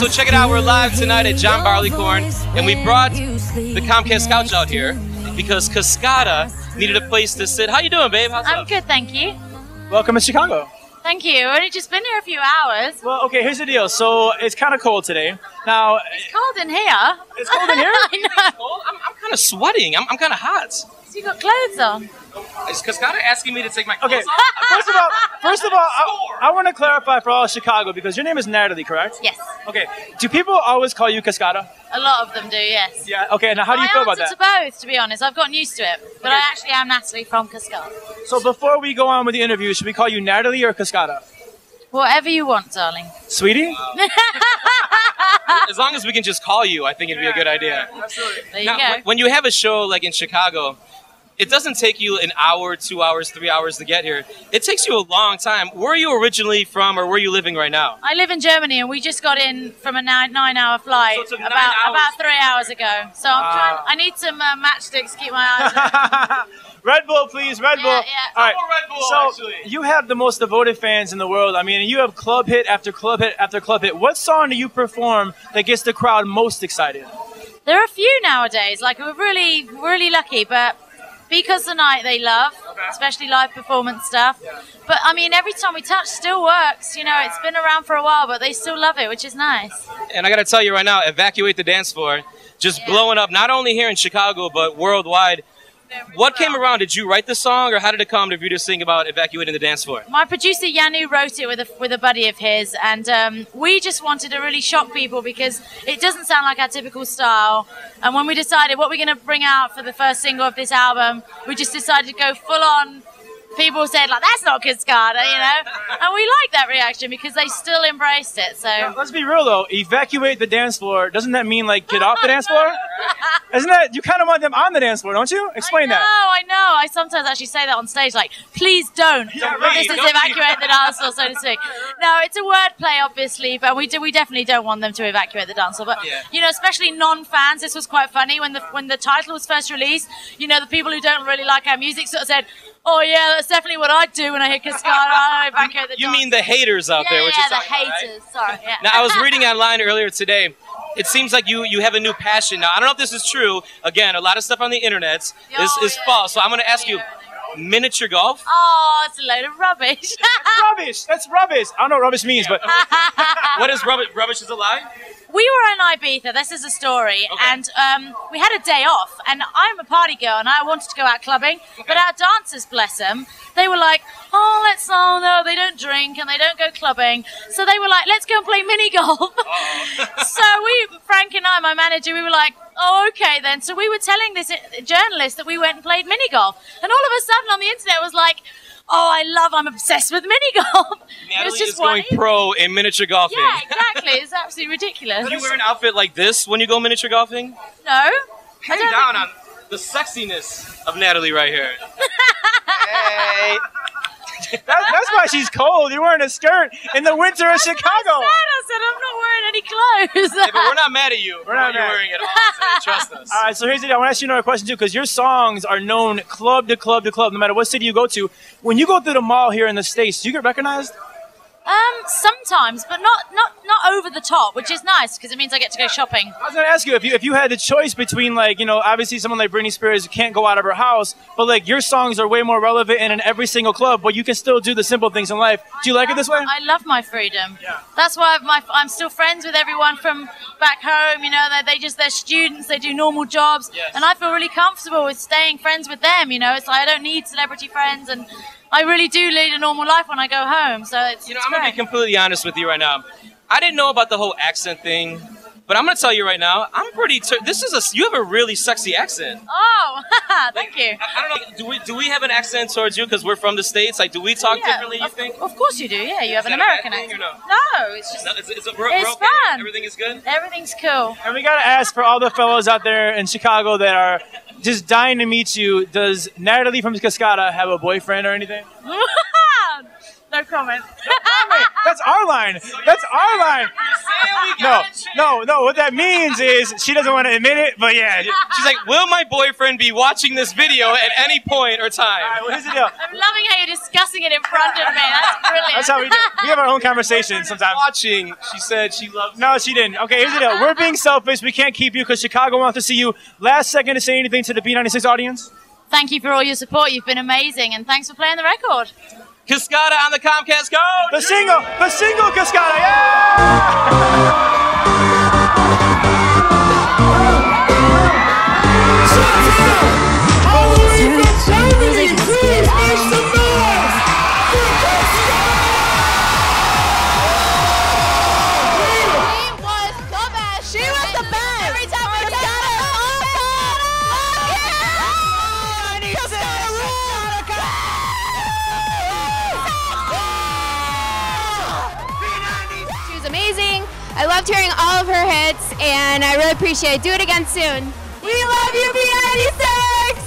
So check it out, we're live tonight at John BarleyCorn, and we brought the Comcast couch out here because Cascada needed a place to sit. How you doing, babe? How's I'm good, thank you. Welcome to Chicago. Thank you. I've only just been here a few hours. Well, okay, here's the deal. So it's kind of cold today. Now, It's cold in here. it's cold in here? I know. Cold? I'm kind of sweating. I'm kind of hot. So you got clothes on. Is Cascada asking me to take my clothes Okay, off? first of all, I want to clarify for all of Chicago because your name is Natalie, correct? Yes. Okay, do people always call you Cascada? A lot of them do, yes. Yeah, okay, now how do you feel about I answer that? to both, to be honest. I've gotten used to it. But I actually am Natalie from Cascada. So before we go on with the interview, should we call you Natalie or Cascada? Whatever you want, darling. Sweetie? As long as we can just call you, I think it'd be a good idea. Absolutely. There you Now, go. when you have a show like in Chicago, it doesn't take you an hour, 2 hours, 3 hours to get here. It takes you a long time. Where are you originally from, or where are you living right now? I live in Germany, and we just got in from a 9-hour flight So it took 9 about hours. 3 hours ago. So I need some matchsticks to keep my eyes on. Red Bull, please, Red Bull. Yeah. All right. More Red Bull, So actually. you have the most devoted fans in the world. I mean, you have club hit after club hit after club hit. What song do you perform that gets the crowd most excited? There are a few nowadays. Like, we're really lucky, but Because the Night they love, especially live performance stuff. But I mean, Every Time We Touch still works. You know, it's been around for a while, but they still love it, which is nice. And I got to tell you right now, Evacuate the Dance Floor, just blowing up, not only here in Chicago, but worldwide. What came around? Did you write the song, or how did it come to you to sing about evacuating the dance floor? My producer Yanu wrote it with a buddy of his, and we just wanted to really shock people because it doesn't sound like our typical style. And when we decided what we're going to bring out for the first single of this album, we just decided to go full on. People said, like, that's not Cascada, you know? And we liked that reaction because they still embraced it, so... Now, let's be real, though. Evacuate the dance floor. Doesn't that mean, like, get off the dance floor? Isn't that... You kind of want them on the dance floor, don't you? Explain that. I know. I sometimes actually say that on stage, like, please don't. right. This is evacuate the dance floor, so to speak. No, it's a wordplay, obviously, but we definitely don't want them to evacuate the dance floor. But, you know, especially non-fans, this was quite funny. When the title was first released, you know, the people who don't really like our music sort of said, oh, yeah, that's definitely what I do when I hear Cascada. I evacuate the You dance. mean the haters out there? Which is the talking about, haters. right? Sorry, yeah. Now, I was reading online earlier today. It seems like you have a new passion. Now, I don't know if this is true. Again, a lot of stuff on the internet is false. So I'm going to ask you, miniature golf? Oh, it's a load of rubbish. Rubbish. That's rubbish. I don't know what rubbish means, but... What is rubbish? Rubbish is a lie? We were in Ibiza, this is a story, and we had a day off, and I'm a party girl, and I wanted to go out clubbing, but our dancers, bless them, they were like, oh no, they don't drink, and they don't go clubbing, so they were like, let's go and play mini-golf. So Frank and I, my manager, we were like, oh, okay then, so we were telling this journalist that we went and played mini-golf, and all of a sudden on the internet it was like, oh, I'm obsessed with mini-golf. It was just going pro in miniature golfing. Yeah, exactly. It's absolutely ridiculous. Do you wear an outfit like this when you go miniature golfing? No. Hang down on the sexiness of Natalie right here. Hey. That's why she's cold. You're wearing a skirt in the winter of Chicago. I said I'm not wearing any clothes. Yeah, but we're not mad at you. We're not you're mad. wearing it all today. Trust us. All right, so here's the deal. I want to ask you another question, too, because your songs are known club to club to club, no matter what city you go to. When you go through the mall here in the States, do you get recognized? Sometimes, but not over the top, which is nice because it means I get to go shopping. I was going to ask you, if you had the choice between, like, you know, obviously someone like Britney Spears can't go out of her house, but, like, your songs are way more relevant and in every single club, but you can still do the simple things in life. Do you like it this way? I love my freedom. Yeah. That's why I'm still friends with everyone from back home. You know, they're students, they do normal jobs, and I feel really comfortable with staying friends with them. You know, it's like I don't need celebrity friends, and I really do lead a normal life when I go home. So it's I'm going to be completely honest with you right now. I didn't know about the whole accent thing, but I'm going to tell you right now, I'm pretty... you have a really sexy accent. Oh, thank you. I don't know, do we have an accent towards you because we're from the States? Like, do we talk differently, you think? Of course you do, yeah. You have an that a bad American thing accent. or No, it's just... No, it's it's fun. Everything is good? Everything's cool. And we got to ask for all the fellows out there in Chicago that are just dying to meet you, does Natalie from Cascada have a boyfriend or anything? No comment. That's our line. That's our line. No. What that means is she doesn't want to admit it, but yeah. She's like, will my boyfriend be watching this video at any point or time? All right, well, here's the deal. I'm loving how you're discussing it in front of me. That's brilliant. That's how we do. We have our own conversations sometimes. Watching, she said she loves. No, she didn't. Okay, here's the deal. We're being selfish. We can't keep you because Chicago wants to see you. Last second to say anything to the B96 audience. Thank you for all your support. You've been amazing, and thanks for playing the record. Cascada on the Comcast Go! The single Cascada, yeah! Amazing. I loved hearing all of her hits, and I really appreciate it. Do it again soon. We love you, B96!